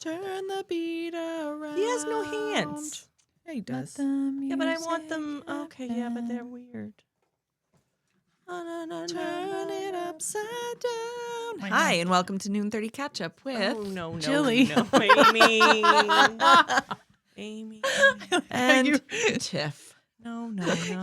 Turn the beat around. He has no hands. Yeah, he does. Yeah, but I want them. Okay, yeah, but they're weird. Turn it upside down. Hi, and welcome to Noon 30 Catch Up with Jilly. Amy. and Tiff. No.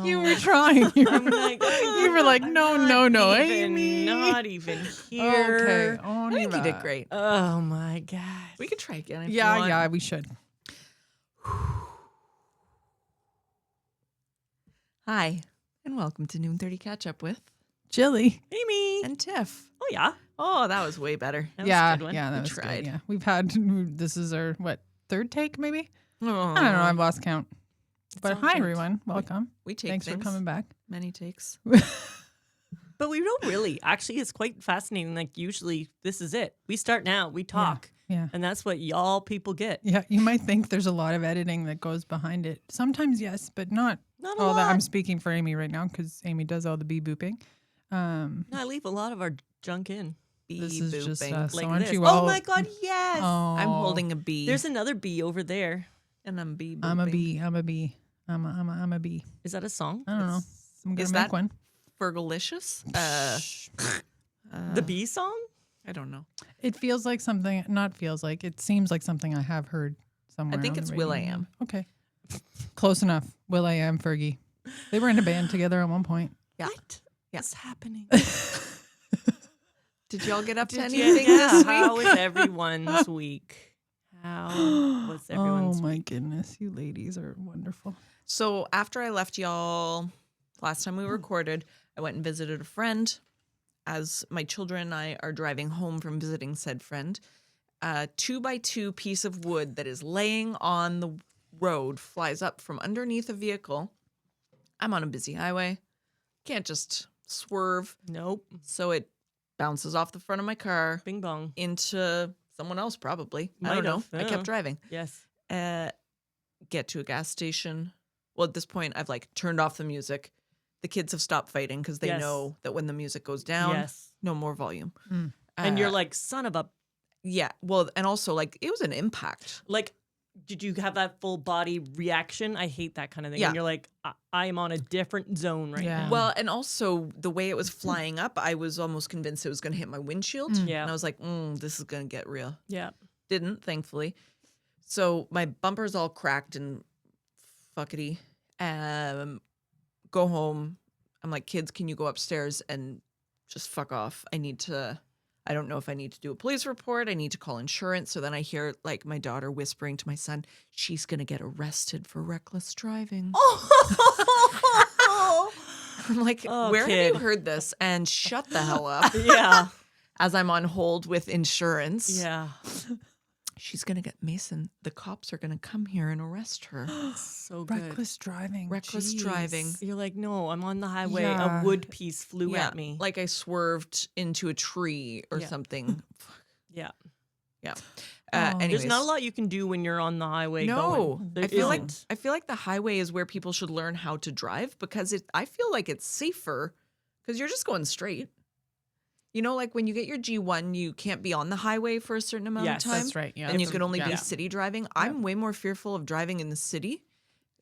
You were trying. You were like, no, Amy. Not even here. Okay. I think you did great. Oh my God. We could try again if you want. Yeah, we should. Hi, and welcome to Noon 30 Catch Up with Jilly. Amy. and Tiff. Oh, yeah. Oh, that was way better. That was a good one. Yeah, that We was tried. good. Yeah, we've had, this is our, third take maybe? Oh, I don't know, I've lost count. But all hi, good. everyone. Welcome. We take Thanks things. for coming back. Many takes. But we don't really. Actually, it's quite fascinating. Like, usually, this is it. We start now. We talk. Yeah. And that's what y'all people get. Yeah, you might think there's a lot of editing that goes behind it. Sometimes, yes, but not Not a all lot. that. I'm speaking for Amy right now because Amy does all the bee booping. No, I leave a lot of our junk in. This is just Bee-booping. us. Like So aren't this. you Oh all? my God, yes. Oh, I'm holding a bee. There's another bee over there. and I'm bee. I'm a booping. bee. I'm a bee. I'm a bee. Is that a song? I don't know. I'm gonna Is make that- one. Fergalicious? The bee song? I don't know. It feels like something. Not feels like. It seems like something I have heard somewhere. I think on it's the Will I radio. Am. Okay, close enough. Will I Am Fergie. They were in a band together at one point. Yeah. What? Yeah. What's happening? Did y'all get up to Did you- anything yeah, this How week? was everyone's week? How was everyone's Oh my goodness, you ladies are wonderful. So after I left y'all last time we Hmm. recorded, I went and visited a friend. As my children and I are driving home from visiting said friend, a 2x2 piece of wood that is laying on the road flies up from underneath a vehicle. I'm on a busy highway. Can't just swerve. Nope. So it bounces off the front of my car Bing bong. into someone else probably. I Might don't know. have, I yeah. kept driving. Yes. Get to a gas station. Well, at this point, I've like turned off the music. The kids have stopped fighting because they Yes. know that when the music goes down, Yes. no more volume. And you're Uh, like, son of a. yeah. Well, and also like it was an impact. Like, did you have that full body reaction? I hate that kind of thing. Yeah. And you're like, I am on a different zone right Yeah. now. Well, and also the way it was flying up, I was almost convinced it was going to hit my windshield. Yeah. And I was like, this is going to get real. Yeah. Didn't, thankfully. So my bumper's all cracked and fuckety. Go home. I'm like, kids, can you go upstairs and just fuck off? I don't know if I need to do a police report. I need to call insurance. So then I hear like my daughter whispering to my son, she's going to get arrested for reckless driving. I'm like, Oh, where kid. have you heard this? And shut the hell up. Yeah. As I'm on hold with insurance. Yeah. She's going to get Mason. The cops are going to come here and arrest her. So good. Reckless driving. Reckless Jeez. driving. You're like, no, I'm on the highway. Yeah. A wood piece flew Yeah, at me. like I swerved into a tree or Yeah. something. Yeah. Yeah. Oh. Anyways. There's not a lot you can do when you're on the highway. No, going. There I feel isn't. like the highway is where people should learn how to drive because I feel like it's safer because you're just going straight. You know, like when you get your G1, you can't be on the highway for a certain amount Yes, of time. That's right. Yeah. And you can only be Yeah. city driving. I'm way more fearful of driving in the city,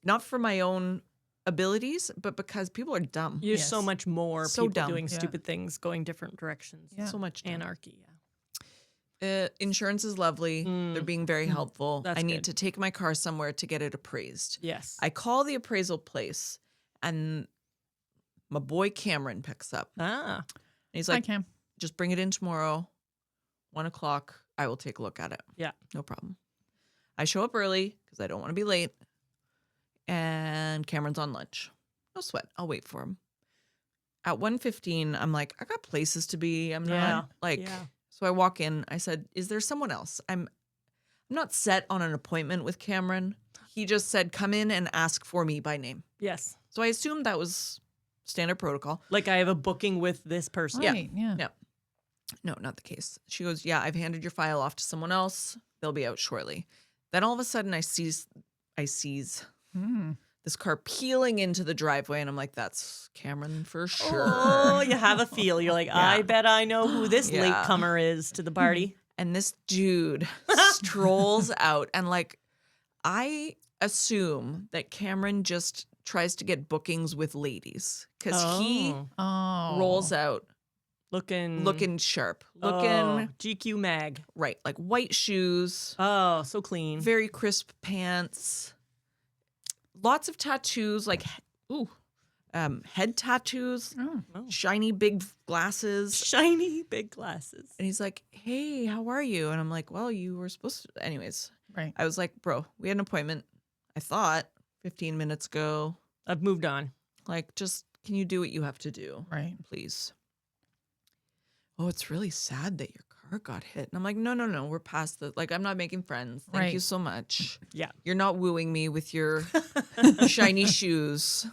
not for my own abilities, but because people are dumb. There's Yes. so much more So people dumb. doing Yeah. stupid things, going different directions. Yeah. So much dumb. Anarchy. Yeah. Insurance is lovely. They're being very helpful. That's I need good. to take my car somewhere to get it appraised. Yes. I call the appraisal place, and my boy Cameron picks up. Ah. And he's I like, can. just bring it in tomorrow, 1:00. I will take a look at it. Yeah. No problem. I show up early because I don't want to be late. And Cameron's on lunch. No sweat. I'll wait for him. At 1:15, I'm like, I got places to be. I'm Yeah. not like, Yeah. so I walk in. I said, is there someone else? I'm not set on an appointment with Cameron. He just said, come in and ask for me by name. Yes. So I assumed that was standard protocol. Like I have a booking with this person. Right. Yeah. Yeah. No, not the case. She goes, yeah, I've handed your file off to someone else. They'll be out shortly. Then all of a sudden I seize this car peeling into the driveway. And I'm like, that's Cameron for sure. Oh, you have a feel. You're like, I bet I know who this Yeah. latecomer is to the party. And this dude strolls out, and like, I assume that Cameron just tries to get bookings with ladies because he Oh. rolls out looking sharp, GQ mag. right, like white shoes, Oh, so clean. very crisp pants, lots of tattoos, like head tattoos, Oh. shiny big glasses. Shiny big glasses. And he's like, "Hey, how are you?" And I'm like, "Well, you were supposed to." Anyways, Right. I was like, "Bro, we had an appointment. I thought 15 minutes ago. I've moved on. Like, just can you do what you have to do, Right. please?" "Oh, it's really sad that your car got hit." And I'm like, "No, we're past the. Like, I'm not making friends. Thank you Right. so much. Yeah. You're not wooing me with your shiny shoes."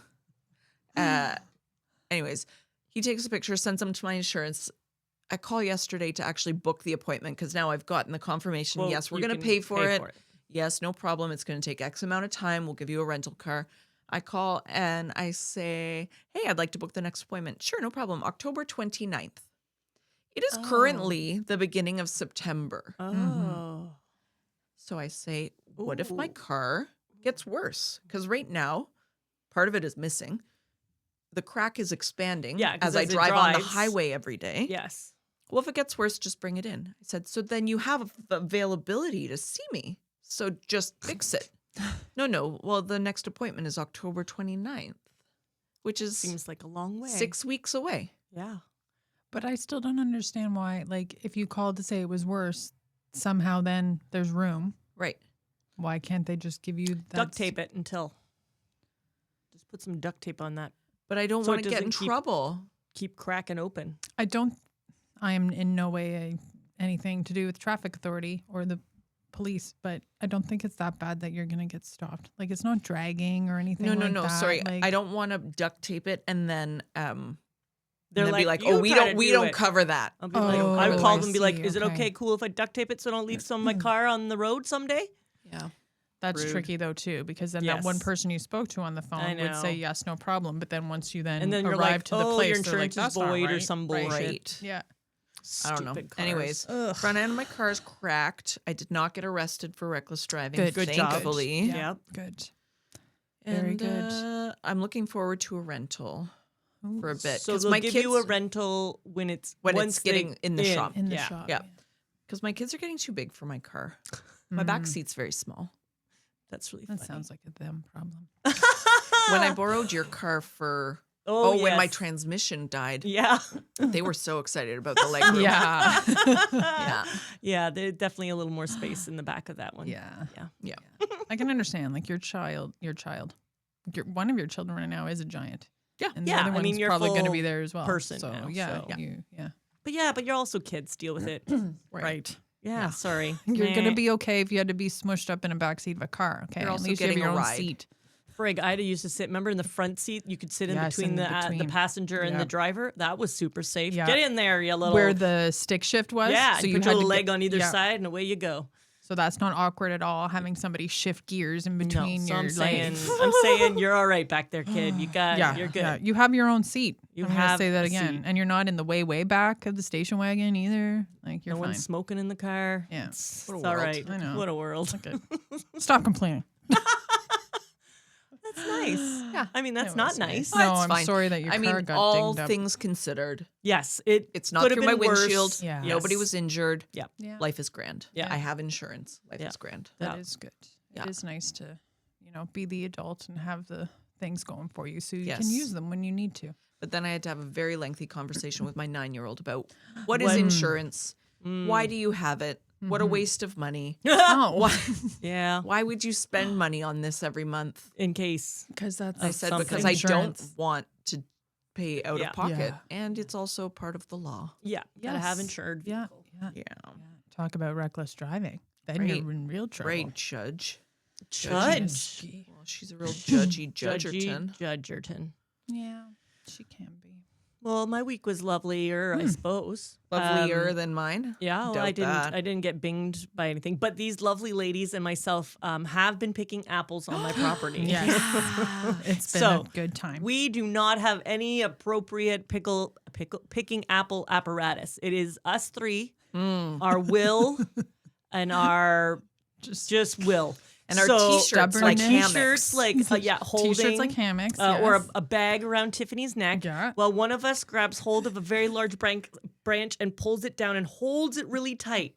Anyways, he takes a picture, sends them to my insurance. I call yesterday to actually book the appointment because now I've gotten the confirmation. Well, Yes, we're you going to can pay for it. for it. Yes, no problem. It's going to take X amount of time. We'll give you a rental car. I call and I say, "Hey, I'd like to book the next appointment." "Sure, no problem. October 29th. It is currently the beginning of September. Oh. So I say, "What if my Ooh. car gets worse?" Because right now, part of it is missing. The crack is expanding Yeah, 'cause as I as it drive on the drives- highway every day. Yes. "Well, if it gets worse, just bring it in." I said, "So then you have availability to see me. So just fix it." No. Well, the next appointment is October 29th, which is Seems like a long way. 6 weeks away. Yeah. But I still don't understand why, like, if you called to say it was worse, somehow then there's room. Right. Why can't they just give you that? Duct tape it until. Just put some duct tape on that. But I don't So want it to get in doesn't keep- trouble. Keep cracking open. I am in no way anything to do with traffic authority or the police, but I don't think it's that bad that you're going to get stopped. Like, it's not dragging or anything No. like that. Sorry. Like, I don't want to duct tape it and then They're be like, "You "Oh, we try to don't do it." cover that." I'll be like, Oh, I would I call them and be like, see, "Is it okay. okay, cool if I duct tape it so I don't leave some of my car on the road someday?" Yeah. that's Rude. tricky though too, because then that one Yes. person you spoke to on the phone would say know. yes, no problem, but then once you then And then you're arrive like, to the "Oh, place, your they're like, insurance is that's not void or right." some Right. bullshit. Right. Yeah. I don't know. Stupid cars. Anyways, Ugh. front end of my car is cracked. I did not get arrested for reckless driving. Good job. Thankfully. Yeah. Yep. Good. And, Very good. I'm looking forward to a rental for a bit So because they'll my give kids you a rental when it's it's getting in the shop. In the Yeah. shop. Yeah. because my kids are getting too big for my car. My back seat's very small. That's really That funny. sounds like a them problem. When I borrowed your car for when my transmission died, Yeah. they were so excited about the leg room. Yeah. Yeah. Yeah, there's definitely a little more space in the back of that one. Yeah. Yeah. I can understand. Like your one of your children right now is a giant. Yeah. And Yeah, the other I one's mean, you're probably going to full be there as well. person So now, yeah, so- But you're also kids. Deal with it. right. Yeah, sorry. You're going to Meh. be okay if you had to be smushed up in a backseat of a car. Okay, You're also at least you have getting your a own ride. seat. Frig, I used to sit. Remember in the front seat, you could sit in Yes, between in the between. passenger and the Yeah. driver. That was super safe. Yeah. Get in there, you little. Where the stick shift was. yeah, so you you put had your to leg get- on either yeah. side, and away you go. So that's not awkward at all. Having somebody shift gears in between No, so your I'm saying, legs. I'm saying you're all right back there, kid. You got, Yeah, you're good. yeah. You have your own seat. You I'm gonna have say that a again, seat. and you're not in the way back of the station wagon either. Like you're No fine. one's smoking in the car. Yeah. It's What a all world. right. I know. What a world. Okay. Stop complaining. That's nice. Yeah, I mean, that's it not was nice. No, That's I'm fine. sorry that your I car mean, got all dinged up. things considered, Yes, it's not could have through my been worse. windshield. Yeah. Nobody Yes. was injured. Yeah. Yeah. Life is grand. Yeah. I have insurance. Life Yeah. is grand. That Yeah. is good. Yeah. It is nice to, be the adult and have the things going for you so you Yes. can use them when you need to. But then I had to have a very lengthy conversation with my 9-year-old about what is What- insurance? Mm. Why do you have it? What a waste of money. Oh, Yeah, Why would you spend money on this every month? in case. because that's I said something. because I don't Insurance. want to pay out Yeah. of pocket. Yeah. And it's also part of the law. Yeah, gotta have Yes. insured. Yeah, vehicle. yeah. Yeah. Talk about reckless driving. Then Right. you're in real trouble. Right, Judge. Judge. Well, she's a real judgy Judgerton. Judgerton. Yeah, she can be. Well, my week was lovelier, I suppose. Lovelier than mine. Yeah, well, Doubt I that. didn't get binged by anything. But these lovely ladies and myself have been picking apples on my property. Yes. It's been So, a good time. We do not have any appropriate picking apple apparatus. It is us three, our will, and our just will. And our So, t-shirts like stubbornness. T-shirts hammocks. like holding T-shirts like hammocks. or yes. a bag around Tiffany's neck. Yeah. While one of us grabs hold of a very large branch and pulls it down and holds it really tight.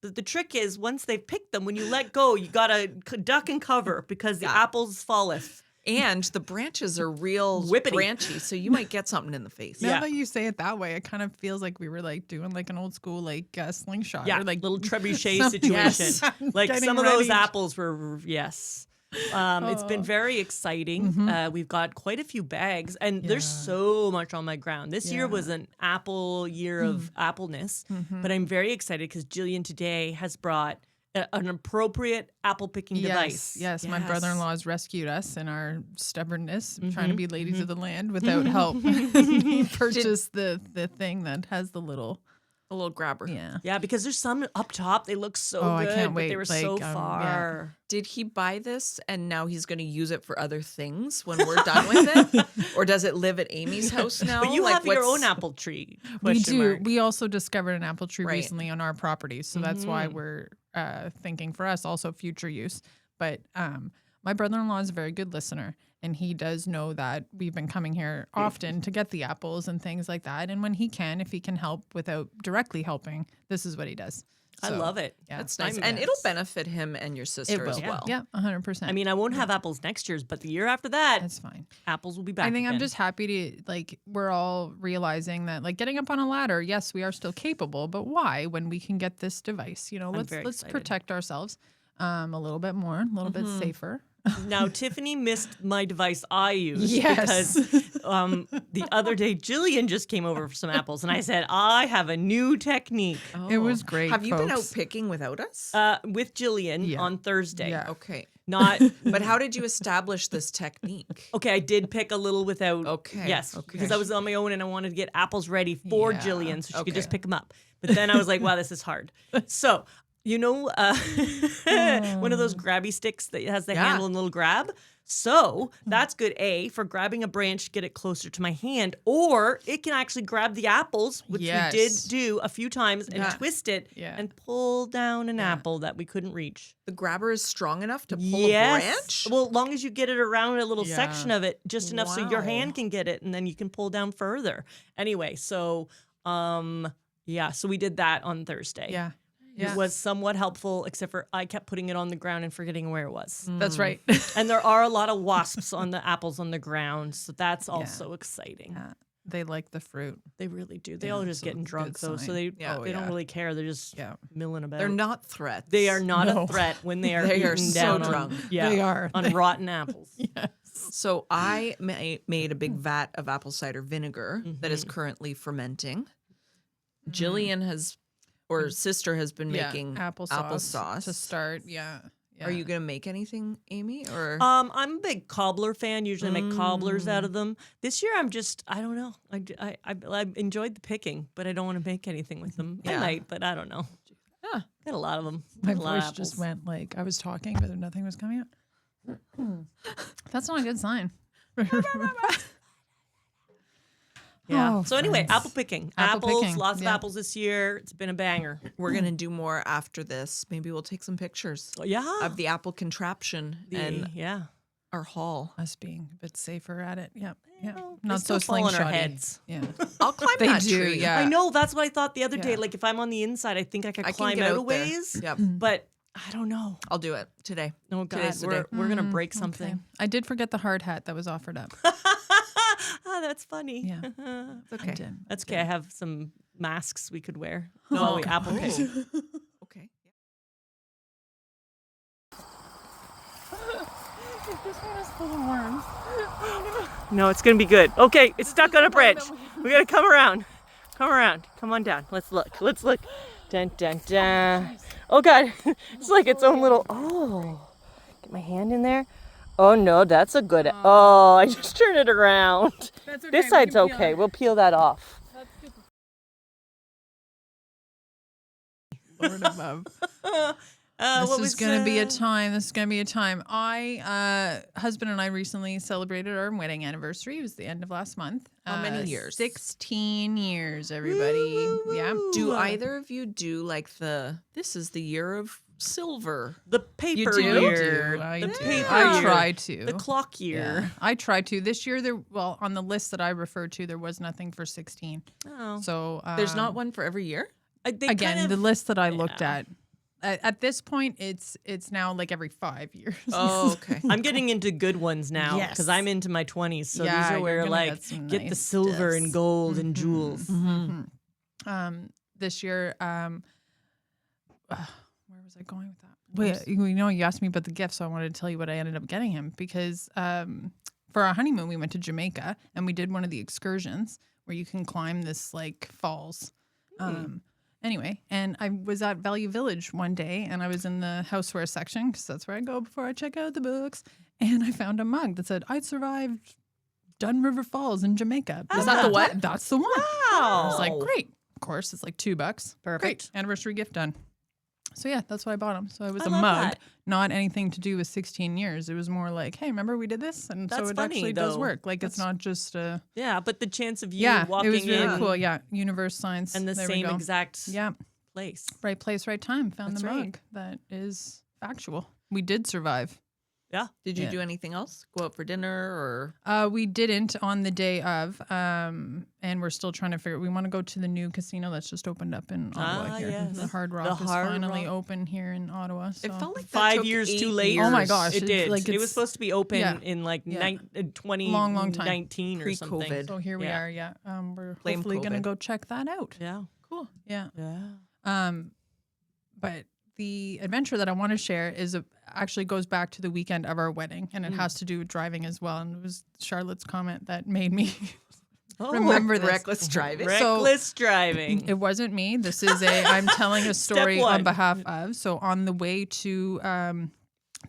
The trick is once they've picked them, when you let go, you gotta duck and cover because the apples falleth. And the branches are real Whippity. branchy, so you might get something in the face. Now Yeah. that you say it that way, it kind of feels like we were like doing like an old school like slingshot. Yeah, or like little trebuchet something. situation. Yes. Like Getting some of those ready. apples were, yes. It's been very exciting. We've got quite a few bags, and there's Yeah. so much on my ground. This year Yeah. was an apple year of appleness, but I'm very excited because Jillian today has brought an appropriate apple picking device. Yes, my brother-in-law has rescued us in our stubbornness, trying to be ladies of the land without help. He purchased the thing that has the little A little grabber. Yeah, because there's some up top. They look so Oh, I good, can't but they wait, were like, so yeah. far. Did he buy this and now he's going to use it for other things when we're done with it? Or does it live at Amy's house now? But you Like, have your what's- own apple tree. We question do. mark. We also discovered an apple tree Right. recently on our property, so that's why we're thinking for us also future use. But my brother-in-law is a very good listener, and he does know that we've been coming here often to get the apples and things like that. And when he can, if he can help without directly helping, this is what he does. I So, love it. Yeah, That's nice. I'm- And it'll benefit him and your it sister will. as well. Yeah, 100%. I mean, I won't have apples next year's, but the year after that, that's fine. apples will be back. I think I'm again. just happy to like we're all realizing that like getting up on a ladder, yes, we are still capable, but why when we can get this device? You know, let's very excited. protect ourselves a little bit more, a little bit safer. Now, Tiffany missed my device I used Yes. because the other day Jillian just came over for some apples, and I said I have a new technique It was great. Have you been out folks. picking without us? with Jillian Yeah. on Thursday. Yeah. Okay. Not But how did you establish this technique? okay. I did pick a little without. Okay, Yes, okay. because I was on my own and I wanted to get apples ready for Yeah. Jillian so she could just Okay. pick them up. But then I was like, wow, this is hard. So. You know, one of those grabby sticks that has the Yeah. handle and little grab. So that's good, A, for grabbing a branch to get it closer to my hand, or it can actually grab the apples, which we did Yes. do a few times, and Yeah. twist it Yeah. and pull down an apple that we couldn't reach. The grabber is strong enough to pull Yes. a branch? Well, as long as you get it around a little Yeah. section of it, just enough so your Wow. hand can get it, and then you can pull down further. Anyway, so yeah, so we did that on Thursday. Yeah. It was somewhat helpful, except for I kept putting it on the ground and forgetting where it was. That's right. And there are a lot of wasps on the apples on the ground, so that's also exciting. Yeah. They like the fruit. They really do. They Yeah, all just so getting it's a drunk good though, so sign. they Yeah. they don't Yeah. really care. They're just Yeah. milling about. They're not threats. They are not No. a threat when they are They are eaten so down drunk. on, yeah, They are. on rotten apples. Yes. So I made a big vat of apple cider vinegar that is currently fermenting. Jillian has, or sister has been making applesauce to start. Yeah. Are you going to make anything, Amy? Or I'm a big cobbler fan. Usually make cobblers out of them. This year, I don't know. I enjoyed the picking, but I don't want to make anything with them. I Yeah. might, but I don't know. Yeah. Got a lot of them. My a lot of voice just apples. went like I was talking, but nothing was coming out. That's not a good sign. Yeah. Oh, So anyway, friends. apple picking. Apple Apples, picking, lots of yeah. apples this year. It's been a banger. we're going to do more after this. Maybe we'll take some pictures Yeah. of the apple contraption and yeah. our haul. Us being a bit safer at it. Yeah. Yeah. Well, Not they still so fall on our slingshotty. heads. Yeah. I'll climb They that do, tree. yeah. I know. That's what I thought the other day. Yeah. Like if I'm on the inside, I think I could I can climb get out a out there. ways. Yep. But I don't know. I'll do it today. Oh God, Today's the day. we're gonna break something. Okay. I did forget the hard hat that was offered up. Ah, that's funny. Yeah. It's I okay. did. That's okay. I have some masks we could wear Oh, while we apple pick. Okay. No, it's gonna be good. Okay, it's stuck on a branch. We gotta come around. Come around. Come on down. Let's look. Let's look. Dun dun dun. Oh God, it's like its own little. Oh, get my hand in there. Oh no, that's a good. Oh, I just turned it around. That's okay. This side's okay. We'll peel that off. Lord above. What This was is gonna be a time. This is gonna be a time. Husband and I recently celebrated our wedding anniversary. It was the end of last month. How many years? 16 years, everybody. Yeah. Do either of you do like this is the year of silver? the paper You do? year? I The do. paper I year. try to. The clock year. Yeah, I tried to. This year, on the list that I referred to, there was nothing for 16. Oh. So There's not one for every year? They again, kind the of, list that I looked yeah. at this point, it's now like every 5 years. Oh, okay. I'm getting into good ones now Yes. because I'm into my 20s. So Yeah, these are you're where gonna like get some get the nice silver and stuffs. gold and jewels. This year, where was I going with that? Wait, you asked me about the gift, so I wanted to tell you what I ended up getting him because for our honeymoon we went to Jamaica and we did one of the excursions where you can climb this like falls. Anyway, and I was at Value Village one day and I was in the houseware section because that's where I go before I check out the books. And I found a mug that said, "I survived Dun River Falls in Jamaica." Is that the one? That's the one. Wow. I was like, great. Of course, it's like $2. Perfect. Great. Anniversary gift done. So yeah, that's what I bought him. So it was I a love mug, that. not anything to do with 16 years. It was more like, hey, remember we did this? And so That's it funny, actually does though. work. Like it's not just Yeah, but the chance of you yeah, walking it was really in cool. Yeah, universe science. and the There we same go. exact Yeah, place. right place, right time. Found That's the right. mug. That is factual. We did survive. Yeah. Did you Yeah. do anything else? Go out for dinner or? We didn't on the day of, and we're still trying to figure. We want to go to the new casino that's just opened up in Ottawa here. yes. The Hard Rock is Hard finally Rock. open here in Ottawa. So. It felt like that 5 took years 8 too late. Oh my gosh, It it's did. like It was it's- supposed to be open yeah. in like Yeah. 2019 or something. Pre-COVID. So here we Yeah. are. Yeah, we're Blame hopefully gonna COVID. go check that out. Yeah. Cool. Yeah. Yeah. But the adventure that I want to share is actually goes back to the weekend of our wedding, and it has to do with driving as well. And it was Charlotte's comment that made me remember this. Reckless driving. Reckless driving. It wasn't me. This is I'm telling a story one. on behalf of. So on the way to,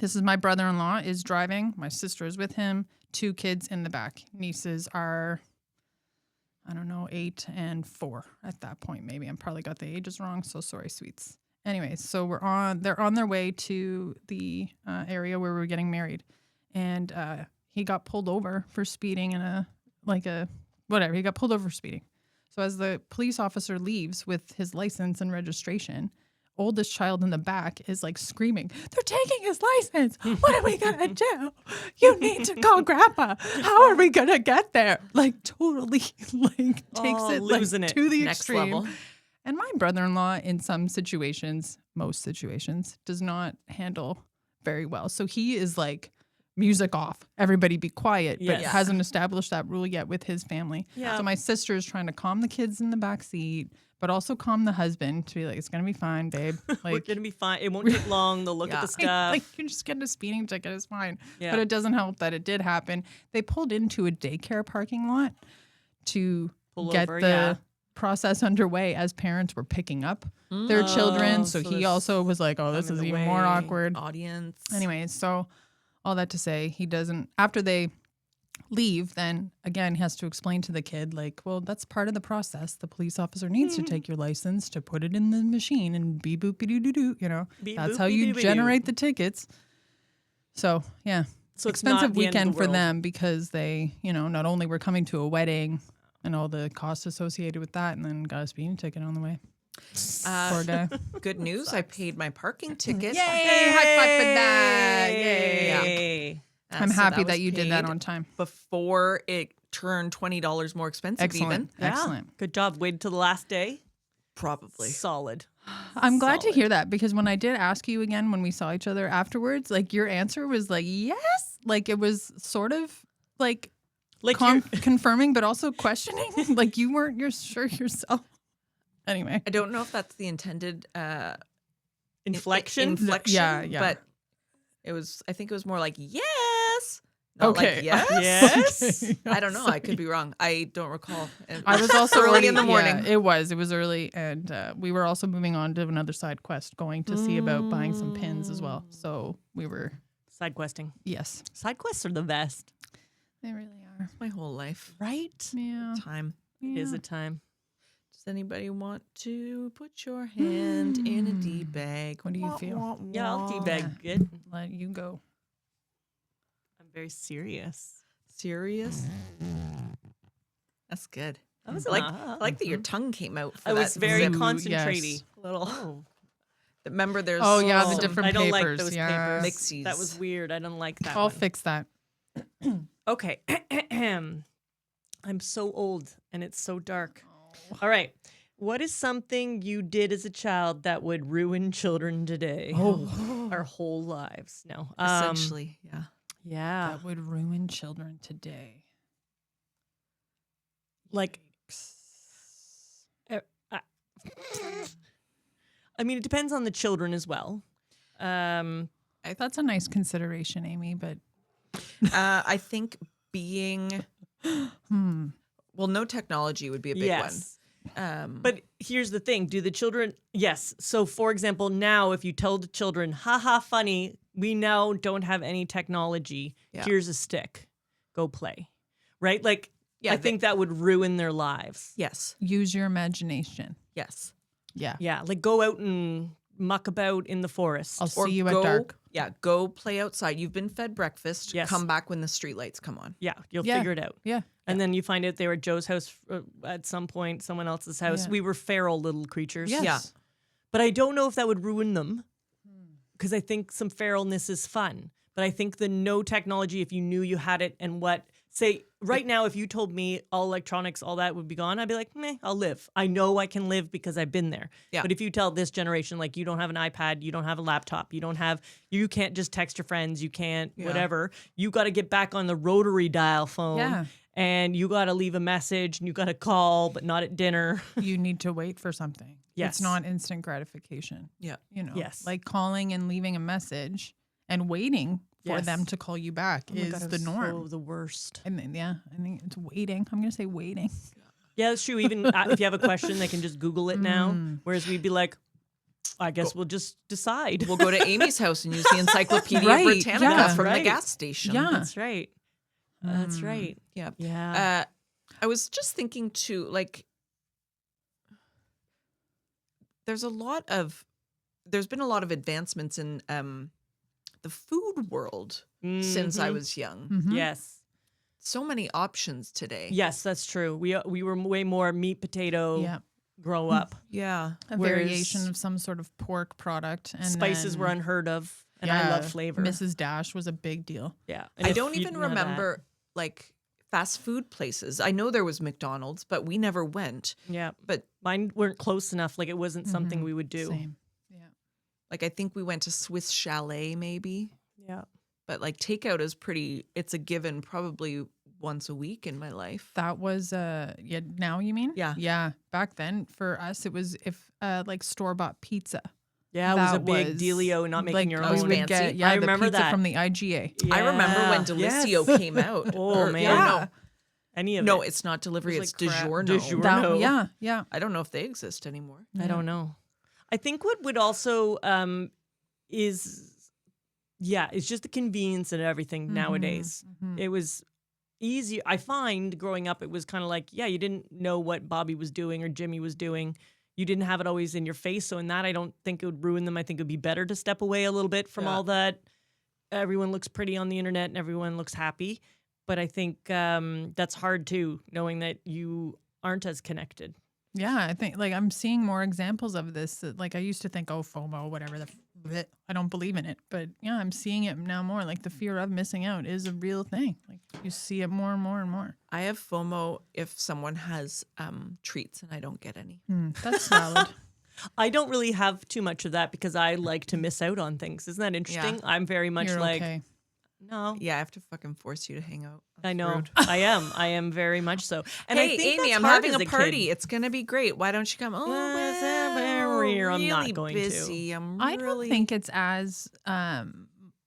this is my brother-in-law is driving. My sister is with him. 2 kids in the back. Nieces are, I don't know, 8 and 4 at that point. Maybe I probably got the ages wrong. So sorry, sweets. Anyways, so they're on their way to the area where we're getting married, and he got pulled over for speeding in he got pulled over for speeding. So as the police officer leaves with his license and registration, oldest child in the back is like screaming, "They're taking his license. What are we gonna do? You need to call Grandpa. How are we gonna get there?" Like totally like takes it like losing it. to the Next extreme. level. And my brother-in-law, in some situations, most situations, does not handle very well. So he is like, music off, everybody be quiet, but Yes. hasn't established that rule yet with his family. Yeah. So my sister is trying to calm the kids in the back seat, but also calm the husband to be like, it's going to be fine, babe. We're Like, gonna be fine. It won't take long. They'll look at the stuff. like you're just getting a speeding ticket, it's fine. Yeah. But it doesn't help that it did happen. They pulled into a daycare parking lot to Pull get over, the yeah. process underway as parents were picking up their children. So so he this- also was like, oh, this I'm in is the even more way. awkward. Audience. Anyways, so all that to say, he doesn't, after they leave, then again, he has to explain to the kid, like, well, that's part of the process. The police officer needs to take your license to put it in the machine and beep boopy doo doo doo, Beep that's how you boopy-doo-doo-doo. generate the tickets. So, yeah. So it's not Expensive the end of the weekend for world. them because they, not only were coming to a wedding and all the costs associated with that, and then got a speeding ticket on the way. Poor guy. Good news. I paid my parking ticket. Yay! High five for that! Yay. I'm So happy that was you did that paid on time. before it turned $20 more expensive. Excellent. Even Yeah. Excellent. Good job. Waited till the last day. probably. Solid. I'm glad to Solid. hear that because when I did ask you again when we saw each other afterwards, like your answer was like, yes. Like it was sort of like Like you're- confirming, but also questioning. Like you weren't sure yourself. Anyway. I don't know if that's the intended inflection. inflection. Yeah. But it was. I think it was more like yes. Not Okay. Like, yes. Yes. Okay. I don't know. I could be wrong. I don't recall. It I was also early in the already- morning. Yeah, it was early, and we were also moving on to another side quest, going to see about buying some pins as well. So we were Side questing. Yes, Side quests are the best. they really are. My whole life. Right? Yeah. Time. It is a time. Does anybody want to put your hand in a tea bag? What do you feel? Yeah, I'll teabag Yeah. it. Let you go. I'm very serious. Serious? That's good. That was I like enough. that your tongue came out. For I was that very zip. concentraty. yes. Little. Oh. Remember, there's Oh, yeah, the some different I don't like papers, those yeah. papers. Mixies. That was weird. I don't like that I'll one. fix that. Okay. I'm so old and it's so dark. All right. What is something you did as a child that would ruin children today? Oh. Our whole lives. No. essentially, yeah. Yeah. That would ruin children today. Like, I mean, it depends on the children as well. That's a nice consideration, Amy, but I think being well, no technology would be a big yes. one. But here's the thing. Do the children, yes. So for example, now if you tell the children, haha, funny, we now don't have any technology. Yeah. Here's a stick. Go play. Right? Like, Yeah, I think that would ruin their lives. Yes, use your imagination. yes. Yeah. Yeah. Like go out and muck about in the forest. I'll Or see you go, at dark. Yeah, go play outside. You've been fed breakfast. Yes. Come back when the streetlights come on. Yeah. You'll Yeah. figure it out. Yeah. And then you find out they were at Joe's house at some point, someone else's house. Yeah. We were feral little creatures. Yes. Yeah. But I don't know if that would ruin them because I think some feralness is fun. But I think the no technology, if you knew you had it and what, say, right now, if you told me all electronics, all that would be gone, I'd be like, meh, I'll live. I know I can live because I've been there. Yeah. But if you tell this generation, like, you don't have an iPad, you don't have a laptop, you can't just text your friends, you can't whatever, you got to get back on the rotary dial phone. Yeah. And you got to leave a message and you got to call, but not at dinner. You need to wait for something. Yes. It's not instant gratification. Yeah. You know, Yes. like calling and leaving a message and waiting for Yes. them to call you back Oh my is God, it the was norm. So the worst. And then, yeah, I think it's waiting. I'm going to say waiting. Yeah, that's true. Even if you have a question, they can just Google it now. Whereas we'd be like, I guess we'll just decide. We'll go to Amy's house and use the Encyclopedia Right, Britannica yeah. from Right. the gas station. Yeah. That's right. That's right. Yeah. Yeah. I was just thinking too, like, there's been a lot of advancements in the food world since I was young. Mhm. Yes. So many options today. Yes, that's true. We were way more meat, potato, Yeah. grow up. Yeah. A Whereas variation of some sort of pork product. And Spices then, were unheard of. And I love flavor. Mrs. Dash was a big deal. Yeah. And I if don't you even didn't have that- remember like fast food places. I know there was McDonald's, but we never went. Yeah. But Mine weren't close enough. Like it wasn't something we would do. Same. Yeah. like I think we went to Swiss Chalet maybe. Yeah. But like takeout is it's a given probably once a week in my life. That was yeah, now you mean? Yeah. Yeah. Back then for us it was like store-bought pizza. Yeah, it was a That big was, dealio, not making like, your we own. would fancy. get, yeah, I the remember pizza that. from the IGA. I remember when Yeah. Delissio Yes. came out. Oh, man. Yeah. Any of No, it. it's not delivery, It it's was like crap. DiGiorno. DiGiorno. That, No. yeah, yeah. I don't know if they exist anymore. I don't know. I think what would also is it's just the convenience and everything nowadays. It was easy. I find growing up, it was kind of like, you didn't know what Bobby was doing or Jimmy was doing. You didn't have it always in your face. So in that, I don't think it would ruin them. I think it would be better to step away a little bit from all that. Everyone looks pretty on the internet and everyone looks happy. But I think that's hard too, knowing that you aren't as connected. Yeah, I think like I'm seeing more examples of this. Like I used to think, oh, FOMO, whatever. I don't believe in it, but yeah, I'm seeing it now more. Like the fear of missing out is a real thing. Like you see it more and more and more. I have FOMO if someone has treats and I don't get any. That's valid. I don't really have too much of that because I like to miss out on things. Isn't that interesting? Yeah. I'm very much You're like, okay. no. Yeah, I have to fucking force you to hang out. I That's know. rude. I am. I am very much so. And Hey, I think Amy, that's I'm hard having as a party. kid. It's gonna be great. Why don't you come? Oh, well, I'm not really going to. busy. I'm I really... don't think it's as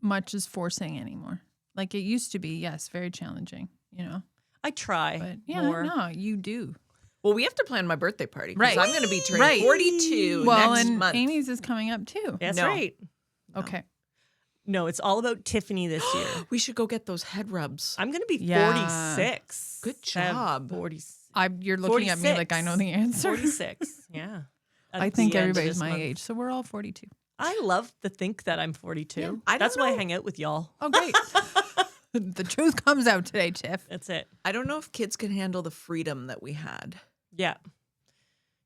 much as forcing anymore. Like it used to be. Yes, very challenging. You know, I try but yeah, more. no, you do. Well, we have to plan my birthday party. 'Cause Right. I'm going to be turning Right. 42 Well, next and month. Amy's is coming up too. That's No. right. Okay. No, it's all about Tiffany this year. We should go get those head rubs. I'm going to be Yeah. 46. Good I have job. 46. You're looking at me like I know the answer. 46. Yeah. I At think the end of everybody's this my month. age, so we're all 42. I love to think that I'm 42. Yeah, I don't That's why I know. hang out with y'all. Oh, great. The truth comes out today, Tiff. That's it. I don't know if kids can handle the freedom that we had. Yeah.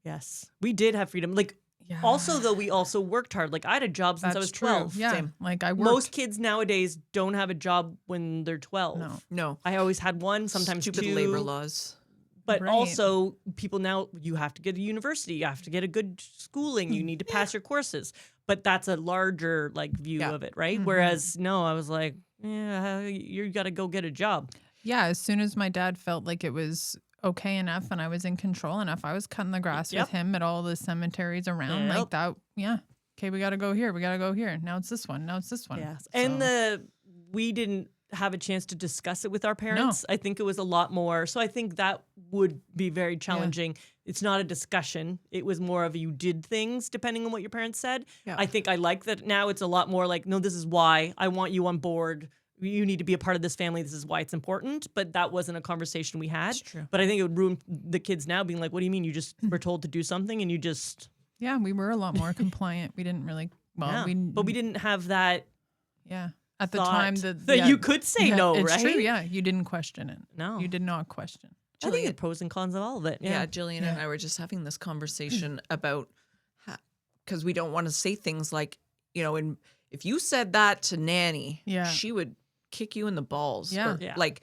Yes. We did have freedom. Like, also, though, we also worked hard. Like, I had a job since I was 12. Yeah, Same. like I worked. Most kids nowadays don't have a job when they're 12. No. No. I always had one, sometimes Stupid two. labor laws. But Right. also, people now, you have to get a university, you have to get a good schooling, you need to pass your courses. But that's a larger like view Yeah. of it, right? Whereas, no, I was like, yeah, you got to go get a job. Yeah, as soon as my dad felt like it was okay enough and I was in control enough, I was cutting the grass Yep. with him at all the cemeteries around like Yep. that. Yeah. Okay, we got to go here. We got to go here. Now it's this one. Now it's this one. Yes. So- And we didn't have a chance to discuss it with our parents. I think it was a lot more. So I think that would be very challenging. It's not a discussion. It was more of you did things depending on what your parents said. Yeah. I think I like that now it's a lot more like, no, this is why I want you on board. You need to be a part of this family. This is why it's important. But that wasn't a conversation we had. That's true. But I think it would ruin the kids now being like, what do you mean? You just were told to do something and you just, Yeah, we were a lot more compliant. We didn't really, well, yeah. But we didn't have that yeah. At the thought time that yeah, you could say yeah, no, it's right? true. Yeah, you didn't question it. No. You did not question. I think the Jillian- pros and cons of all of it. Yeah, Jillian and I were just having this conversation about because we don't want to say things like, and if you said that to Nanny, Yeah. she would kick you in the balls. Yeah. Or, Yeah. like,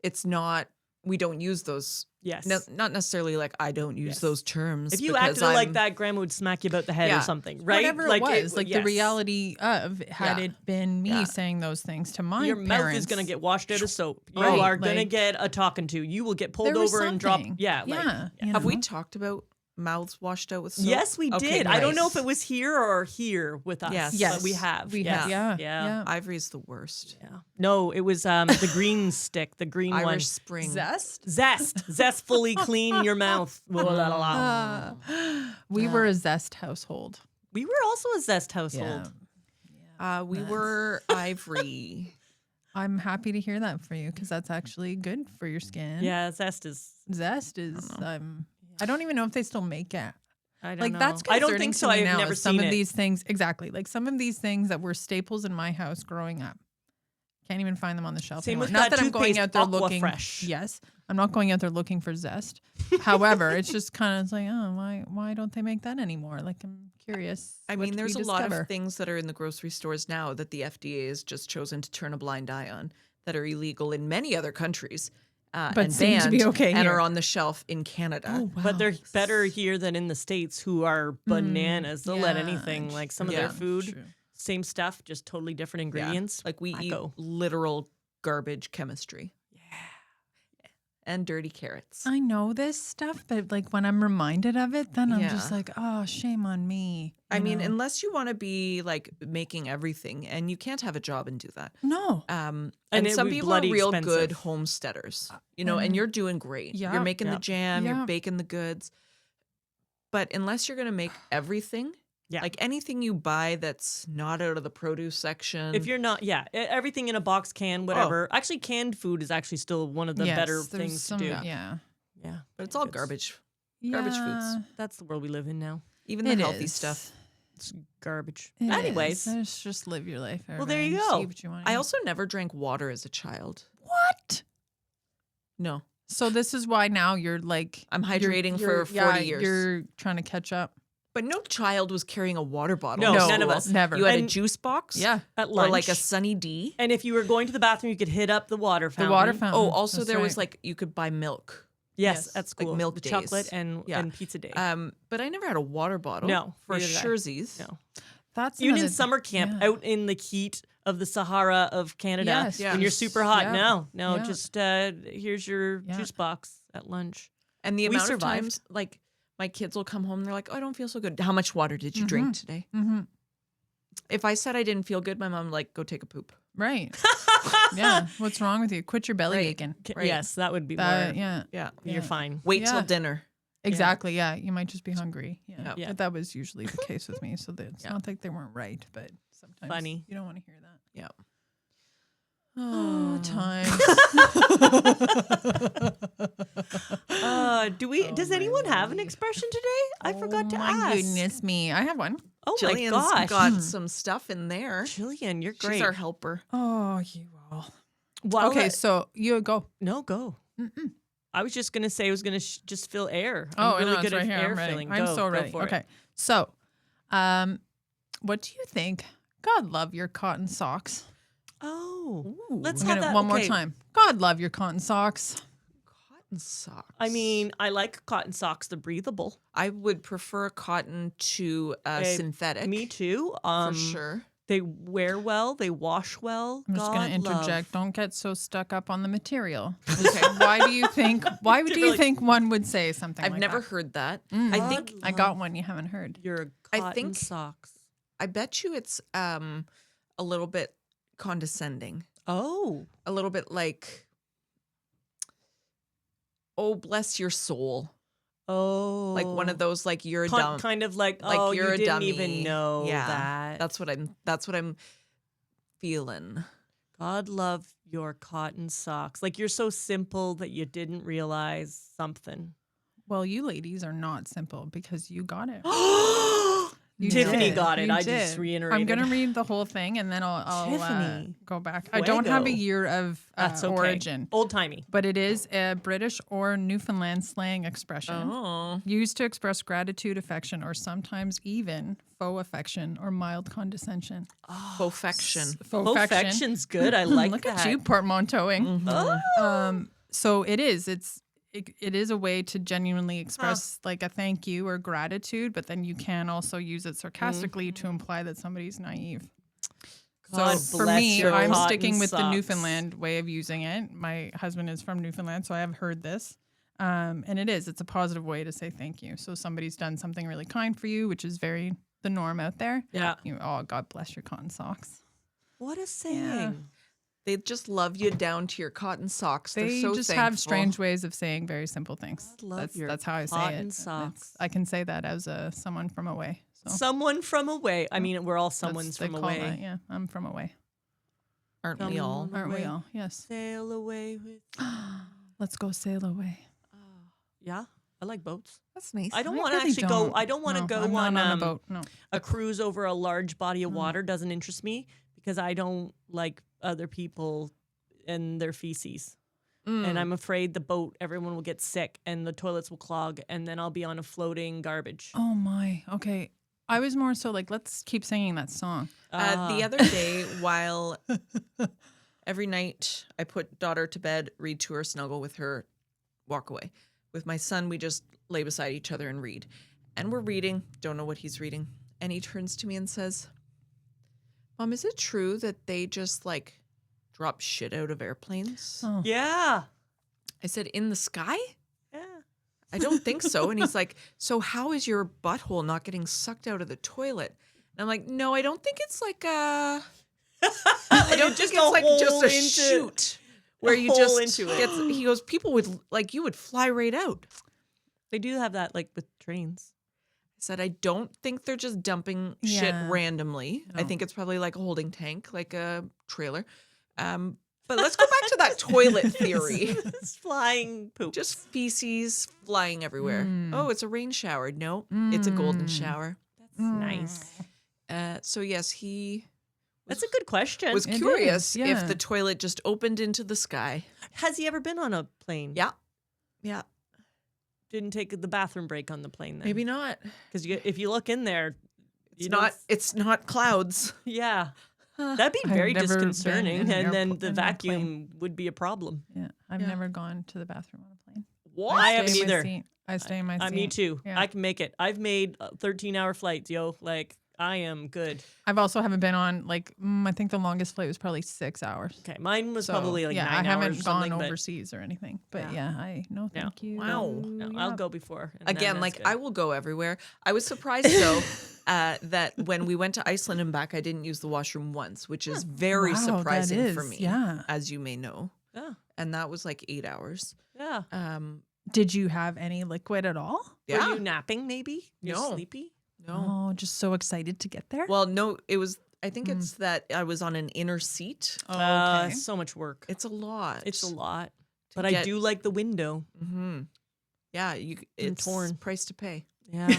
it's not, we don't use those, Yes. not necessarily like I don't use Yes. those terms. If you because acted like I'm- that, Grandma would smack you about the head Yeah. or something, right? Whatever it was, like the yes. reality of had Yeah. it been me Yeah. saying those things to my Your parents. mouth is going to get washed out of soap. You Right, are going to like- get a talking to. You will get pulled There was over and drop. something. Yeah. Yeah. you Have we know? talked about mouths washed out with soap? Yes, we Okay, did. I don't know nice. if it was here or here with us. Yes. Yes. But we have. We yes. have. Yeah. Yeah. Ivory's the worst. Yeah. No, it was the green stick, the green one. Irish Spring. Zest. Zest fully clean in your mouth. Blah, blah, blah, blah. We were a Zest household. We were also a Zest household. We were Ivory. I'm happy to hear that for you because that's actually good for your skin. Yeah, Zest is. Zest is. I don't even know if they still make it. I don't Like know. that's I concerning don't think to so. me I've now. never is some seen of it. these things exactly like some of these things that were staples in my house growing up. Can't even find them on the shelf Same anymore. with Not that that I'm going toothpaste, out there Aqua looking. Fresh. Yes, I'm not going out there looking for Zest. However, it's just kind of like, oh, why don't they make that anymore? Like I'm curious. I what mean, there's we a lot discover. of things that are in the grocery stores now that the FDA has just chosen to turn a blind eye on that are illegal in many other countries. But and seem to be banned okay and here. are on the shelf in Canada. Oh, wow. But they're better here than in the States, who are bananas. They'll let yeah, anything, like some of yeah, their food, true. same stuff, just totally different Yeah. ingredients. Like we Wacko. eat literal garbage chemistry. And dirty carrots. I know this stuff, but like when I'm reminded of it, then I'm just Yeah. like, oh, shame on me. I you mean, know? unless you want to be like making everything, and you can't have a job and do that. No. And And it some would be people are bloody real expensive. good homesteaders, and you're doing great. Yeah. You're making Yeah. the jam, Yeah. you're baking the goods. But unless you're going to make everything, Yeah. like anything you buy that's not out of the produce section. If you're not, everything in a box, can, whatever. Actually, canned food is actually still one of the Yes, better there's things some- to do. Yeah. Yeah. but it's all garbage. Garbage foods. Yeah, That's the world we live in now. Even the it healthy is. stuff. It's garbage. It Anyways, is. Just live your life. Well, there you everybody. go. See what you want. I also never drank water as a child. what? No. So this is why now you're like I'm hydrating you're- for 40 yeah, years. You're trying to catch up. But no child was carrying a water bottle. No, to none of school. us. Never. You had a And- juice box? Yeah. at Or lunch. like a Sunny D? and if you were going to the bathroom, you could hit up the water The fountain. water fountain. Oh, also That's there was right. like you could buy milk. Yes, Yes, at school. milk the days. chocolate and Yeah. pizza day. But I never had a water bottle. No, For neither did I. surezies. No. That's Even in another- summer camp, yeah. out in the heat of the Sahara of Canada, Yes, when you're yes. super hot. Yeah. No, Yeah. just here's your Yeah. juice box at lunch. And the We amount of survived. times, like, my kids will come home and they're like, oh, I don't feel so good. How much water did you drink today? Mhm. If I said I didn't feel good, my mom like, go take a poop. Right. Yeah. What's wrong with you? Quit your belly Right. aching. Right. Yes, that would be That, more. yeah. Yeah. You're Yeah. fine. Wait till Yeah. dinner. Exactly. Yeah. You might just be hungry. Yeah. Yeah. Yeah. But that was usually the case with me. So that it's Yeah. not like they weren't right, but sometimes Funny. you don't want to hear that. Yeah. Oh, time. Does anyone have an expression today? I forgot to my ask. goodness me. I have one. Oh my Jillian's gosh. got some stuff in there. Jillian, you're She's great. our helper. Oh, you all. While Okay, that- so you go. No, go. I was just gonna say I was gonna just fill air. Oh, I'm really no, good it's right at here. air I'm ready. filling. I'm Go, so go ready. for it. Okay, so, what do you think? God love your cotton socks. Oh, Ooh. let's I'm have gonna that one more okay. time. God love your cotton socks. Cotton socks. I mean, I like cotton socks. They're breathable. I would prefer cotton to synthetic. Me too. For sure. They wear well. They wash well. I'm just gonna God love. interject. Don't get so stuck up on the material. Okay. Why do you think? Why do you Really- think one would say something? I've like never that? heard that. Mm. I think I got one you haven't heard. Your I cotton think- socks. I bet you it's a little bit condescending. Oh, A little bit like, oh, bless your soul. oh, Like one of those, like you're a dumb. kind of like, Like oh, you're you a didn't dummy. even know Yeah, that. That's what I'm feeling. God love your cotton socks. Like you're so simple that you didn't realize something. Well, you ladies are not simple because you got it. You Tiffany did. got it. You I just did. reiterated. I'm gonna read the whole thing and then I'll Tiffany. go back. I don't have a Fuego. year of That's okay. origin, Old timey. but it is a British or Newfoundland slang expression Oh. used to express gratitude, affection, or sometimes even faux affection or mild condescension. Perfection. Faux affection. Perfection's good. I like Look that. at you, portmanteauing. Oh. So it is. It is a way to genuinely express like a thank you or gratitude, but then you can also use it sarcastically to imply that somebody's naive. God So for bless me, your I'm cotton sticking with the socks. Newfoundland way of using it. My husband is from Newfoundland, so I have heard this. And it's a positive way to say thank you. So somebody's done something really kind for you, which is very the norm out there. Yeah. Oh, God bless your cotton socks. What a saying. They just love you down to your cotton socks. They're They so just thankful. have strange ways of saying very simple things. God love your That's how I say cotton it. socks. I can say that as someone from away. So Someone from away. I mean, we're all that's- someone's they from call away. that, yeah, I'm from away. Aren't we all? Aren't we away. all? Yes. Sail away with. Let's go sail away. Yeah, I like boats. That's nice. I don't I want to really actually go. don't. I don't want to No, go I'm not on a boat. No. a cruise over a large body of water. Doesn't interest me because I don't like other people and their feces. And I'm afraid the boat, everyone will get sick and the toilets will clog and then I'll be on a floating garbage. Oh my. Okay. I was more so like, let's keep singing that song. The other day, while every night I put daughter to bed, read to her, snuggle with her, walk away. With my son, we just lay beside each other and read. And we're reading, don't know what he's reading. And he turns to me and says, Mom, is it true that they just like drop shit out of airplanes? Oh. Yeah. I said, in the sky? Yeah. I don't think so. And he's like, so how is your butthole not getting sucked out of the toilet? And I'm like, no, I don't think it's like a... I don't think it's like just a shoot where you hole just into it. get. He goes, people would like you would fly right out. They do have that like with trains. I said, I don't think they're just dumping shit Yeah. randomly. I No. think it's probably like a holding tank, like a trailer. But let's go back to that toilet theory. It's flying poop. Just feces flying everywhere. Oh, it's a rain shower. No, it's a golden shower. That's nice. So yes, he That's a good question. was It curious is, yeah. if the toilet just opened into the sky. Has he ever been on a plane? Yeah. Yeah. Didn't take the bathroom break on the plane then. Maybe not. Because if you look in there, It's not clouds. Yeah. That'd be I've very never been disconcerting. in an And then airport- the in a vacuum would be a problem. Yeah. I've Yeah. never gone to the bathroom on a plane. What? I haven't stay in my either. seat. I stay in my seat. Me too. Yeah. I can make it. I've made 13-hour flights, yo. Like, I am good. I've also haven't been on like I think the longest flight was probably 6 hours. Okay. Mine was So, probably like yeah, 9 I hours haven't or gone something, but overseas or anything. But Yeah. yeah, I no No. thank you. Wow. no, Yeah. I'll go before. and then Again, that's like good. I will go everywhere. I was surprised though that when we went to Iceland and back, I didn't use the washroom once, which is very Wow, that surprising for is, me. yeah. As you may know. Yeah. And that was like 8 hours. Yeah. Did you have any liquid at all? Yeah. Were you napping maybe? You're No. sleepy? No. Oh, just so excited to get there. Well, no, it was I think it's that I was on an inner seat. Oh, okay. So much work. It's a lot. It's a lot. But I get- do like the window. Mm-hmm. Yeah, it's torn. price to pay. Yeah.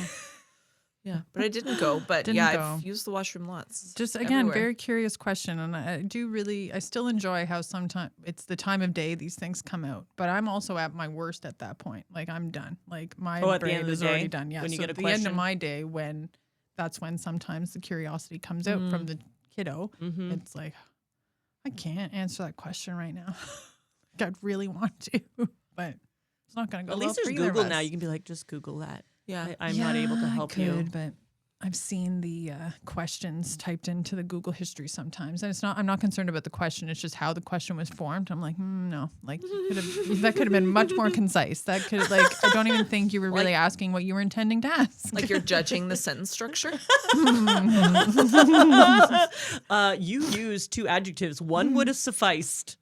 Yeah, but I didn't go. But Didn't yeah, go. I've used the washroom lots. Just again, everywhere. very curious question, and I still enjoy how sometimes it's the time of day these things come out. But I'm also at my worst at that point. Like I'm done. Like my at the brain end of the is already day, done. Yeah. when you so get a at the end of question? my day, that's when sometimes the curiosity comes out from the kiddo. Mm-hmm. It's like I can't answer that question right now. Like, I'd really want to, but it's not going to go. At well least for there's either of Google us. now. You can be like, just Google that. Yeah. I'm not able to I help could, you. but I've seen the questions typed into the Google history sometimes, and I'm not concerned about the question. It's just how the question was formed. I'm like, no, like that could have been much more concise. That could I don't even think you were really asking what you were intending to ask. Like you're judging the sentence structure. You used 2 adjectives. One would have sufficed.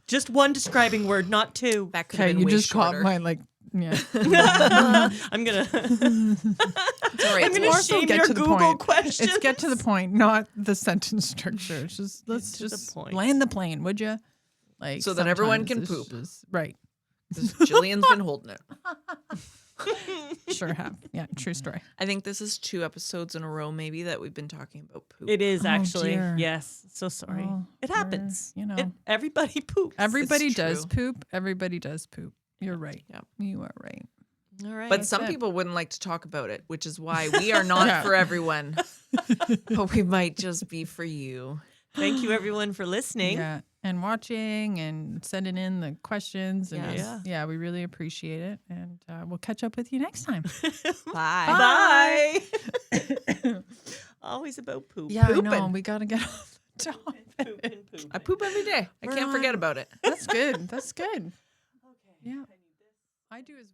Just one describing word, not 2. That could have Okay, been you way just shorter. caught my yeah. I'm gonna. It's all right. I'm gonna More so shame get your to the Google point. questions. It's get to the point, not the sentence structure. It's just let's to the just point. land the plane, would you? Like So that everyone sometimes can it's poop. just- right. 'Cause Jillian's been holding it. Sure have. Yeah, true story. I think this is 2 episodes in a row, maybe, that we've been talking about poop. It is Oh, actually. dear. Yes. So sorry. Oh, It happens. you know. Everybody poops. Everybody It's does true. poop. Everybody does poop. You're right. Yep. You are right. All right. But some it. people wouldn't like to talk about it, which is why we are not Yeah. for everyone. But we might just be for you. Thank you everyone for listening. Yeah. And watching and sending in the questions. And Yes. just- yeah, we really appreciate it. And we'll catch up with you next time. Bye. Bye. Always about poop. Yeah, I know. Pooping. We got to get off the topic. Poop. I poop every day. I We're can't forget on. about it. That's good. That's good. Yeah. I do as well.